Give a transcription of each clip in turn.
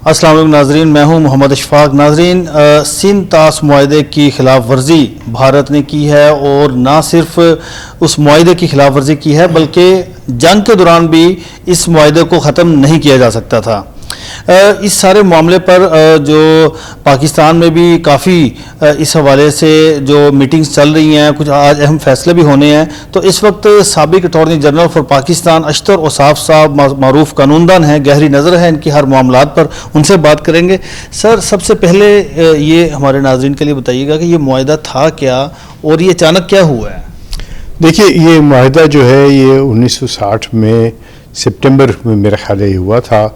السلام علیکم ناظرین، میں ہوں محمد اشفاق۔ ناظرین، سندھ طاس معاہدے کی خلاف ورزی بھارت نے کی ہے، اور نہ صرف اس معاہدے کی خلاف ورزی کی ہے بلکہ جنگ کے دوران بھی اس معاہدے کو ختم نہیں کیا جا سکتا تھا۔ اس سارے معاملے پر جو پاکستان میں بھی کافی اس حوالے سے جو میٹنگز چل رہی ہیں، کچھ آج اہم فیصلے بھی ہونے ہیں، تو اس وقت سابق اٹارنی جنرل فار پاکستان اشتر اوصاف صاحب معروف قانون دان ہیں، گہری نظر ہے ان کی ہر معاملات پر، ان سے بات کریں گے۔ سر، سب سے پہلے یہ ہمارے ناظرین کے لیے بتائیے گا کہ یہ معاہدہ تھا کیا اور یہ اچانک کیا ہوا ہے؟ دیکھیے، یہ معاہدہ جو ہے یہ 1960 میں سپٹمبر میں میرا خیال ہے ہوا تھا،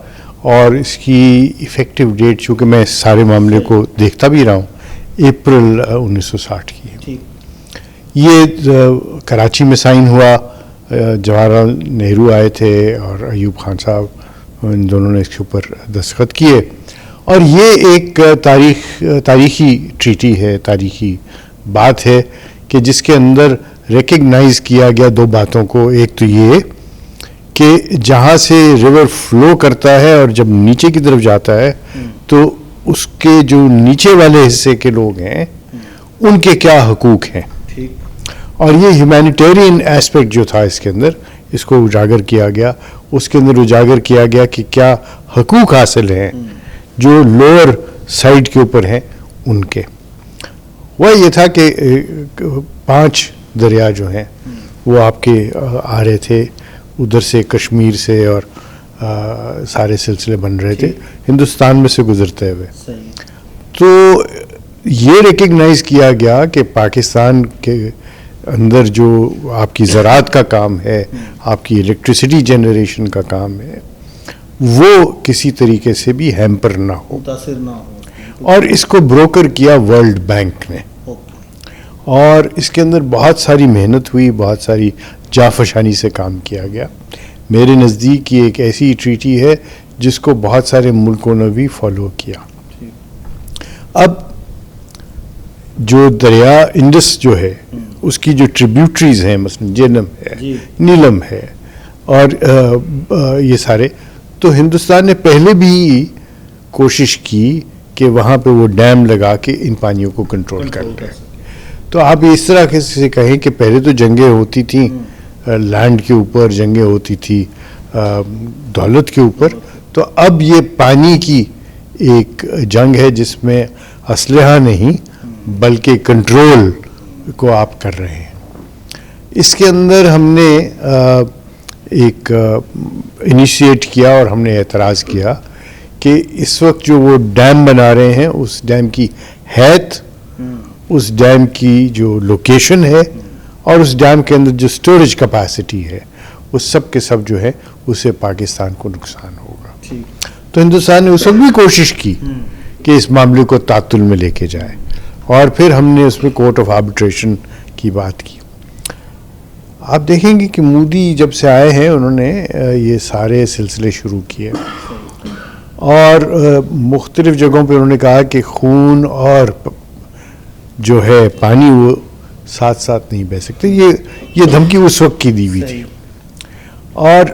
اور اس کی ایفیکٹو ڈیٹ، چونکہ میں اس سارے معاملے کو دیکھتا بھی رہا ہوں، اپریل 1960 کی۔ یہ کراچی میں سائن ہوا، جواہر لال نہرو آئے تھے اور ایوب خان صاحب، ان دونوں نے اس کے اوپر دستخط کیے، اور یہ ایک تاریخی ٹریٹی ہے، تاریخی بات ہے کہ جس کے اندر ریکگنائز کیا گیا دو باتوں کو۔ ایک تو یہ کہ جہاں سے ریور فلو کرتا ہے اور جب نیچے کی طرف جاتا ہے تو اس کے جو نیچے والے حصے کے لوگ ہیں ان کے کیا حقوق ہیں، اور یہ ہیومینیٹیرین ایسپیکٹ جو تھا اس کے اندر، اس کو اجاگر کیا گیا۔ اس کے اندر اجاگر کیا گیا کہ کیا حقوق حاصل ہیں جو لوور سائڈ کے اوپر ہیں ان کے۔ وہ یہ تھا کہ 5 دریا جو ہیں وہ آپ کے آ رہے تھے ادھر سے، کشمیر سے، اور سارے سلسلے بن رہے تھے ہندوستان میں سے گزرتے ہوئے۔ تو یہ ریکگنائز کیا گیا کہ پاکستان کے اندر جو آپ کی زراعت کا کام ہے، آپ کی الیکٹریسٹی جنریشن کا کام ہے، وہ کسی طریقے سے بھی ہیمپر نہ ہو، متاثر نہ ہو، اور اس کو بروکر کیا ورلڈ بینک نے۔ اور اس کے اندر بہت ساری محنت ہوئی، بہت ساری جافشانی سے کام کیا گیا۔ میرے نزدیک یہ ایک ایسی ٹریٹی ہے جس کو بہت سارے ملکوں نے بھی فالو کیا۔ اب جو دریا انڈس جو ہے اس کی جو ٹریبیوٹریز ہیں، مثلا جہلم ہے، نیلم ہے، اور یہ سارے، تو ہندوستان نے پہلے بھی کوشش کی کہ وہاں پہ وہ ڈیم لگا کے ان پانیوں کو کنٹرول کر لیں۔ تو آپ اس طرح سے کہیں کہ پہلے تو جنگیں ہوتی تھیں لینڈ کے اوپر، جنگیں ہوتی تھی دولت کے اوپر، تو اب یہ پانی کی ایک جنگ ہے جس میں اسلحہ نہیں بلکہ کنٹرول کو آپ کر رہے ہیں۔ اس کے اندر ہم نے ایک انیشیٹ کیا اور ہم نے اعتراض کیا کہ اس وقت جو وہ ڈیم بنا رہے ہیں، اس ڈیم کی حیث، اس ڈیم کی جو لوکیشن ہے، اور اس ڈیم کے اندر جو سٹوریج کیپیسٹی ہے، وہ سب کے سب جو ہے اسے پاکستان کو نقصان ہوگا۔ تو ہندوستان نے اس وقت بھی کوشش کی کہ اس معاملے کو تعطل میں لے کے جائے، اور پھر ہم نے اس میں کورٹ آف آربیٹریشن کی بات کی۔ آپ دیکھیں گے کہ مودی جب سے آئے ہیں انہوں نے یہ سارے سلسلے شروع کیے، اور مختلف جگہوں پہ انہوں نے کہا کہ خون اور جو ہے پانی وہ ساتھ ساتھ نہیں بہ سکتے۔ یہ دھمکی اس وقت کی دی ہوئی تھی۔ اور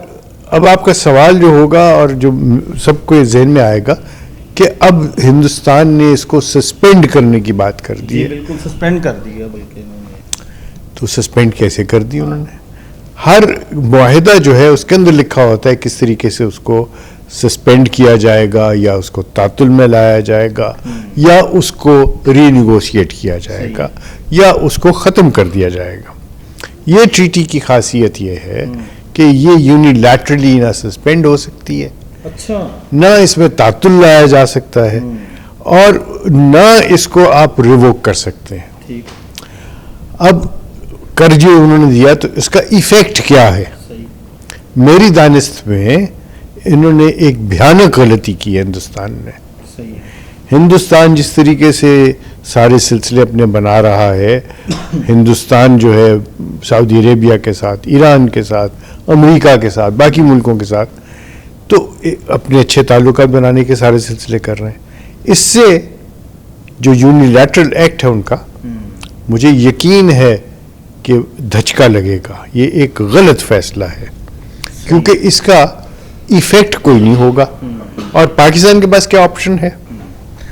اب آپ کا سوال جو ہوگا اور جو سب کو ذہن میں آئے گا کہ اب ہندوستان نے اس کو سسپینڈ کرنے کی بات کر دی ہے۔ بالکل سسپینڈ کر دیا، بلکہ تو سسپینڈ کیسے کر دی انہوں نے؟ ہر معاہدہ جو ہے اس کے اندر لکھا ہوتا ہے کس طریقے سے اس کو سسپینڈ کیا جائے گا، یا اس کو تعطل میں لایا جائے گا، یا اس کو ری نیگوشیٹ کیا جائے گا، یا اس کو ختم کر دیا جائے گا۔ یہ ٹریٹی کی خاصیت یہ ہے کہ یہ یونیلیٹرلی نہ سسپینڈ ہو سکتی ہے، نہ اس میں تعطل لایا جا سکتا ہے، اور نہ اس کو آپ ریووک کر سکتے ہیں۔ اب کر جو انہوں نے دیا تو اس کا ایفیکٹ کیا ہے؟ میری دانست میں انہوں نے ایک بھیانک غلطی کی ہے ہندوستان نے۔ ہندوستان جس طریقے سے سارے سلسلے اپنے بنا رہا ہے، ہندوستان جو ہے سعودی عربیہ کے ساتھ، ایران کے ساتھ، امریکہ کے ساتھ، باقی ملکوں کے ساتھ تو اپنے اچھے تعلقات بنانے کے سارے سلسلے کر رہے ہیں۔ اس سے جو یونیلیٹرل ایکٹ ہے ان کا، مجھے یقین ہے کہ دھچکا لگے گا۔ یہ ایک غلط فیصلہ ہے کیونکہ اس کا ایفیکٹ کوئی نہیں ہوگا۔ اور پاکستان کے پاس کیا آپشن ہے؟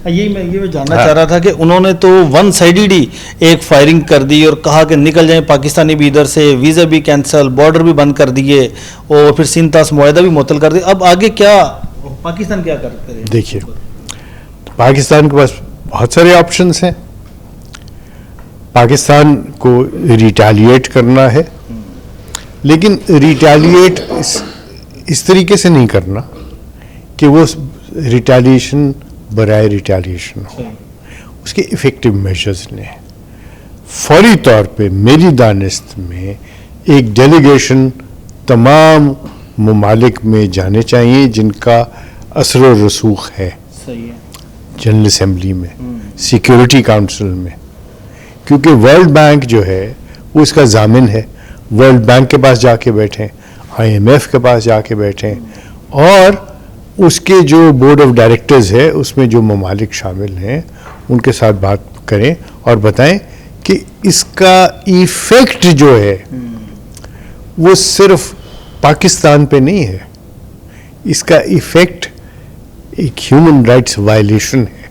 یہ میں جاننا چاہ رہا تھا کہ انہوں نے تو ون سائیڈڈ ہی ایک فائرنگ کر دی اور کہا کہ نکل جائیں پاکستانی بھی ادھر سے، ویزا بھی کینسل، بارڈر بھی بند کر دیے اور پھر سندھ طاس معاہدہ بھی معطل کر دیا. اب آگے کیا پاکستان کیا کرے؟ دیکھیے پاکستان کے پاس بہت سارے آپشنس ہیں. پاکستان کو ریٹیلیٹ کرنا ہے، لیکن ریٹیلیٹ اس طریقے سے نہیں کرنا کہ وہ ریٹیلیشن برائے ریٹیلیشن ہو. اس کے افیکٹو میجرز نے فوری طور پہ میری دانست میں ایک ڈیلیگیشن تمام ممالک میں جانے چاہیے جن کا اثر و رسوخ ہے جنرل اسمبلی میں، سیکیورٹی کاؤنسل میں، کیونکہ ورلڈ بینک جو ہے وہ اس کا ضامن ہے. ورلڈ بینک کے پاس جا کے بیٹھیں، IMF کے پاس جا کے بیٹھیں، اور اس کے جو بورڈ آف ڈائریکٹرز ہے اس میں جو ممالک شامل ہیں ان کے ساتھ بات کریں اور بتائیں کہ اس کا ایفیکٹ جو ہے وہ صرف پاکستان پہ نہیں ہے، اس کا ایفیکٹ ایک ہیومن رائٹس وائلیشن ہے،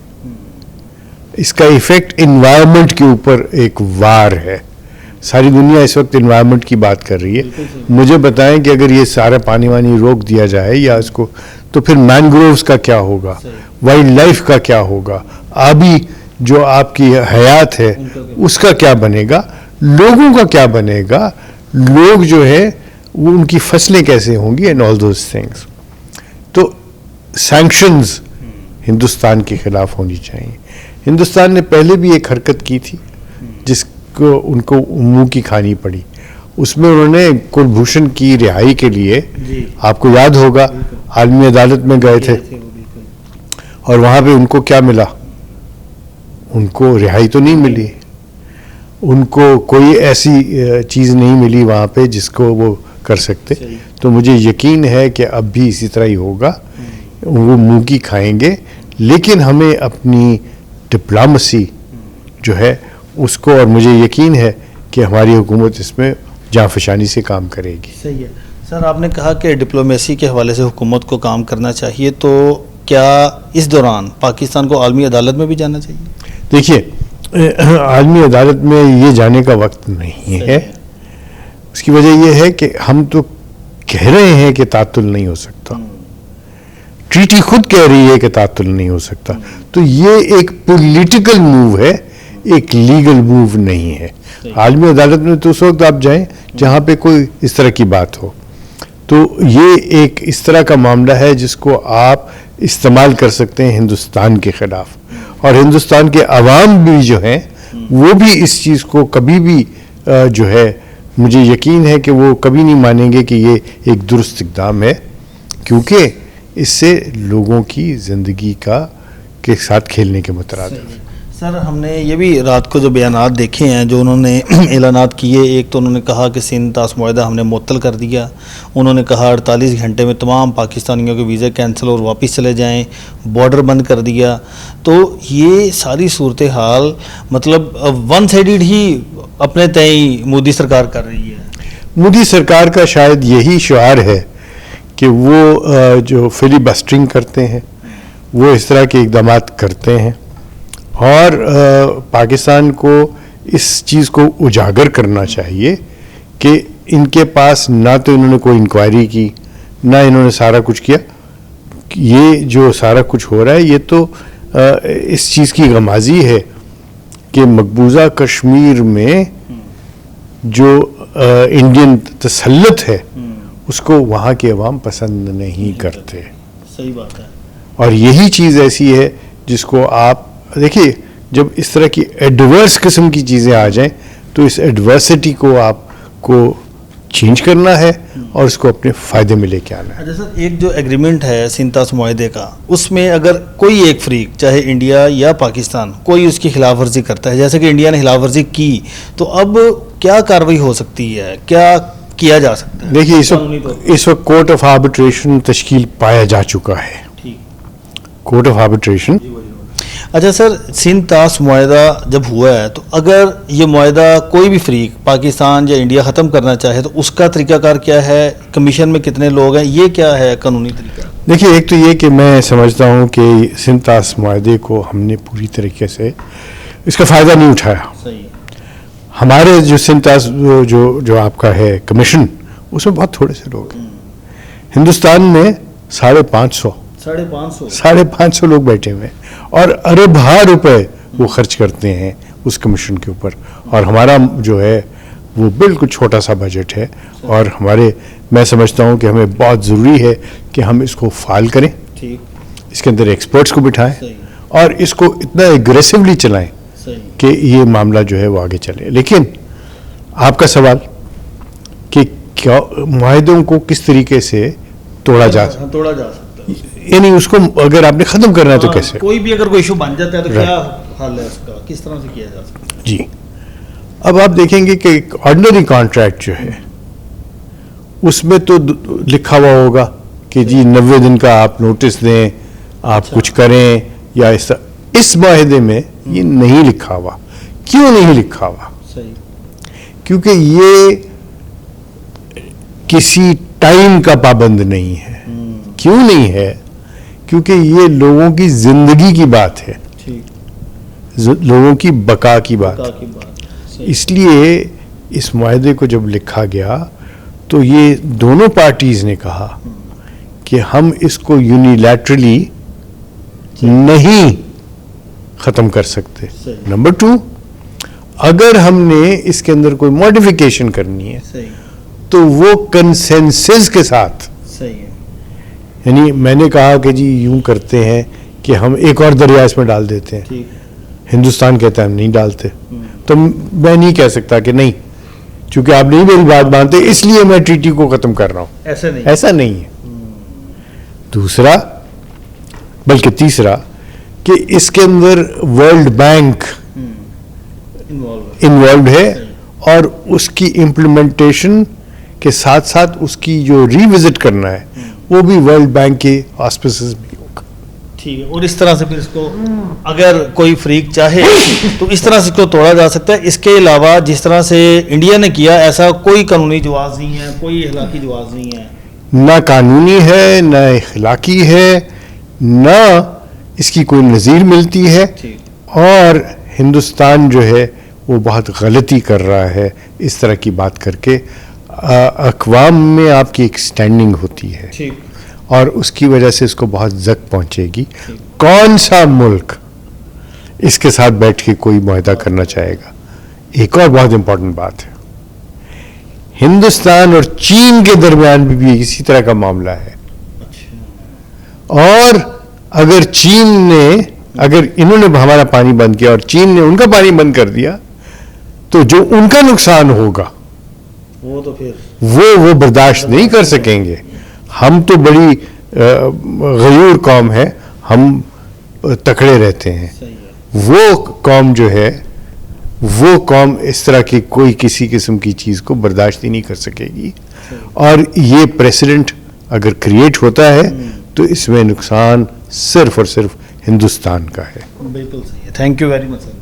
اس کا ایفیکٹ انوائرمنٹ کے اوپر ایک وار ہے. ساری دنیا اس وقت انوائرمنٹ کی بات کر رہی ہے. مجھے بتائیں کہ اگر یہ سارا پانی وانی روک دیا جائے یا اس کو، تو پھر مینگرووز کا کیا ہوگا، وائلڈ لائف کا کیا ہوگا، آبی جو آپ کی حیات ہے اس کا کیا بنے گا، لوگوں کا کیا بنے گا، لوگ جو ہے وہ ان کی فصلیں کیسے ہوں گی، اینڈ آل دوز تھنگس. تو سینکشنز ہندوستان کے خلاف ہونی چاہیے. ہندوستان نے پہلے بھی ایک حرکت کی تھی جس کو ان کو منہ کی کھانی پڑی. اس میں انہوں نے کلبھوشن کی رہائی کے لیے، آپ کو یاد ہوگا عالمی عدالت میں گئے تھے اور وہاں پہ ان کو کیا ملا؟ ان کو رہائی تو نہیں ملی، ان کو کوئی ایسی چیز نہیں ملی وہاں پہ جس کو وہ کر سکتے. تو مجھے یقین ہے کہ اب بھی اسی طرح ہی ہوگا، وہ منہ کی کھائیں گے. لیکن ہمیں اپنی ڈپلومیسی جو ہے اس کو، اور مجھے یقین ہے کہ ہماری حکومت اس میں جانفشانی سے کام کرے گی. صحیح ہے سر، آپ نے کہا کہ ڈپلومیسی کے حوالے سے حکومت کو کام کرنا چاہیے، تو کیا اس دوران پاکستان کو عالمی عدالت میں بھی جانا چاہیے؟ دیکھیے عالمی عدالت میں یہ جانے کا وقت نہیں ہے. اس کی وجہ یہ ہے کہ ہم تو کہہ رہے ہیں کہ تعطل نہیں ہو سکتا، ٹریٹی خود کہہ رہی ہے کہ تعطل نہیں ہو سکتا. تو یہ ایک پولیٹیکل موو ہے، ایک لیگل موو نہیں ہے. عالمی عدالت میں تو اس وقت آپ جائیں جہاں پہ کوئی اس طرح کی بات ہو. تو یہ ایک اس طرح کا معاملہ ہے جس کو آپ استعمال کر سکتے ہیں ہندوستان کے خلاف، اور ہندوستان کے عوام بھی جو ہیں وہ بھی اس چیز کو کبھی بھی جو ہے، مجھے یقین ہے کہ وہ کبھی نہیں مانیں گے کہ یہ ایک درست اقدام ہے، کیونکہ اس سے لوگوں کی زندگی کے ساتھ کھیلنے کے مترادف. سر ہم نے یہ بھی رات کو جو بیانات دیکھے ہیں جو انہوں نے اعلانات کیے، ایک تو انہوں نے کہا کہ سندھ طاس معاہدہ ہم نے معطل کر دیا، انہوں نے کہا 48 گھنٹے میں تمام پاکستانیوں کے ویزے کینسل اور واپس چلے جائیں، بارڈر بند کر دیا. تو یہ ساری صورتحال مطلب ون سائیڈڈ ہی اپنے تئیں مودی سرکار کر رہی ہے. مودی سرکار کا شاید یہی شعار ہے کہ وہ جو فلی بسٹرنگ کرتے ہیں وہ اس طرح کے اقدامات کرتے ہیں، اور پاکستان کو اس چیز کو اجاگر کرنا چاہیے کہ ان کے پاس نہ تو انہوں نے کوئی انکوائری کی، نہ انہوں نے سارا کچھ کیا. یہ جو سارا کچھ ہو رہا ہے یہ تو اس چیز کی غمازی ہے کہ مقبوضہ کشمیر میں جو انڈین تسلط ہے اس کو وہاں کے عوام پسند نہیں کرتے. صحیح بات ہے. اور یہی چیز ایسی ہے جس کو آپ دیکھیے، جب اس طرح کی ایڈورس قسم کی چیزیں آ جائیں تو اس ایڈورسٹی کو آپ کو چینج کرنا ہے اور اس کو اپنے فائدے میں لے کے آنا ہے. اچھا سر، ایک جو ایگریمنٹ ہے سندھ طاس معاہدے کا، اس میں اگر کوئی ایک فریق چاہے انڈیا یا پاکستان کوئی اس کی خلاف ورزی کرتا ہے، جیسے کہ انڈیا نے خلاف ورزی کی، تو اب کیا کارروائی ہو سکتی ہے، کیا کیا جا سکتا ہے؟ دیکھیے اس وقت کورٹ آف آربیٹریشن تشکیل پایا جا چکا ہے. کورٹ آف آربیٹریشن اچھا سر، سندھ طاس معاہدہ جب ہوا ہے تو اگر یہ معاہدہ کوئی بھی فریق پاکستان یا انڈیا ختم کرنا چاہے تو اس کا طریقہ کار کیا ہے؟ کمیشن میں کتنے لوگ ہیں؟ یہ کیا ہے قانونی طریقہ؟ دیکھیے، ایک تو یہ کہ میں سمجھتا ہوں کہ سندھ طاس معاہدے کو ہم نے پوری طریقے سے اس کا فائدہ نہیں اٹھایا. صحیح. ہمارے جو سندھ طاس جو آپ کا ہے کمیشن، اس میں بہت تھوڑے سے لوگ ہیں. ہندوستان میں 550 550 لوگ بیٹھے ہوئے ہیں اور ارب ہا روپے وہ خرچ کرتے ہیں اس کمیشن کے اوپر، اور ہمارا جو ہے وہ بالکل چھوٹا سا بجٹ ہے. اور میں سمجھتا ہوں کہ ہمیں بہت ضروری ہے کہ ہم اس کو فعال کریں، اس کے اندر ایکسپرٹس کو بٹھائیں اور اس کو اتنا ایگریسولی چلائیں کہ یہ معاملہ جو ہے وہ آگے چلے. لیکن آپ کا سوال کہ کیا معاہدوں کو کس طریقے سے توڑا جا سکتا ہے، یعنی اس کو اگر آپ نے ختم کرنا ہے تو کیسے؟ کوئی بھی اگر کوئی ایشو بن جاتا ہے تو کیا حل ہے اس کا، کس طرح سے کیا جا سکتا ہے؟ جی، اب آپ دیکھیں گے کہ ایک آرڈنری کانٹریکٹ جو ہے اس میں تو لکھا ہوا ہوگا کہ جی 90 دن کا آپ نوٹس دیں، آپ کچھ کریں یا اس معاہدے میں یہ نہیں لکھا ہوا. کیوں نہیں لکھا ہوا؟ کیونکہ یہ کسی ٹائم کا پابند نہیں ہے. کیوں نہیں ہے؟ کیونکہ یہ لوگوں کی زندگی کی بات ہے، لوگوں کی بقا کی بات. اس لیے اس معاہدے کو جب لکھا گیا تو یہ دونوں پارٹیز نے کہا کہ ہم اس کو یونیلیٹرلی نہیں ختم کر سکتے. نمبر 2، اگر ہم نے اس کے اندر کوئی ماڈیفیکیشن کرنی ہے تو وہ کنسنسس کے ساتھ. یعنی میں نے کہا کہ جی یوں کرتے ہیں کہ ہم ایک اور دریا اس میں ڈال دیتے ہیں، ہندوستان کہتا ہے ہم نہیں ڈالتے، تو میں نہیں کہہ سکتا کہ نہیں، چونکہ آپ نہیں میری بات مانتے اس لیے میں ٹریٹی کو ختم کر رہا ہوں. ایسا نہیں ہے. دوسرا بلکہ تیسرا کہ اس کے اندر ورلڈ بینک انوالوڈ ہے اور اس کی امپلیمنٹیشن کے ساتھ ساتھ اس کی جو ری وزٹ کرنا ہے وہ بھی ورلڈ بینک کے آسپیسز میں ہوگا. ٹھیک ہے. اور اس طرح سے پھر اس کو اگر کوئی فریق چاہے تو اس طرح سے اس کو توڑا جا سکتا ہے. اس کے علاوہ جس طرح سے انڈیا نے کیا ایسا کوئی قانونی جواز نہیں ہے، کوئی اخلاقی جواز نہیں ہے. نہ قانونی ہے، نہ اخلاقی ہے، نہ اس کی کوئی نظیر ملتی ہے. اور ہندوستان جو ہے وہ بہت غلطی کر رہا ہے اس طرح کی بات کر کے. اقوام میں آپ کی ایک سٹینڈنگ ہوتی ہے اور اس کی وجہ سے اس کو بہت زک پہنچے گی. کون سا ملک اس کے ساتھ بیٹھ کے کوئی معاہدہ کرنا چاہے گا؟ ایک اور بہت امپورٹنٹ بات ہے، ہندوستان اور چین کے درمیان بھی اسی طرح کا معاملہ ہے. اور اگر انہوں نے ہمارا پانی بند کیا اور چین نے ان کا پانی بند کر دیا تو جو ان کا نقصان ہوگا وہ تو پھر وہ برداشت نہیں کر سکیں گے. ہم تو بڑی غیور قوم ہے، ہم تکڑے رہتے ہیں. وہ قوم جو ہے وہ قوم اس طرح کی کوئی کسی قسم کی چیز کو برداشت ہی نہیں کر سکے گی. اور یہ پریسیڈنٹ اگر کریٹ ہوتا ہے تو اس میں نقصان صرف اور صرف ہندوستان کا ہے. بالکل صحیح ہے. Thank you very much sir.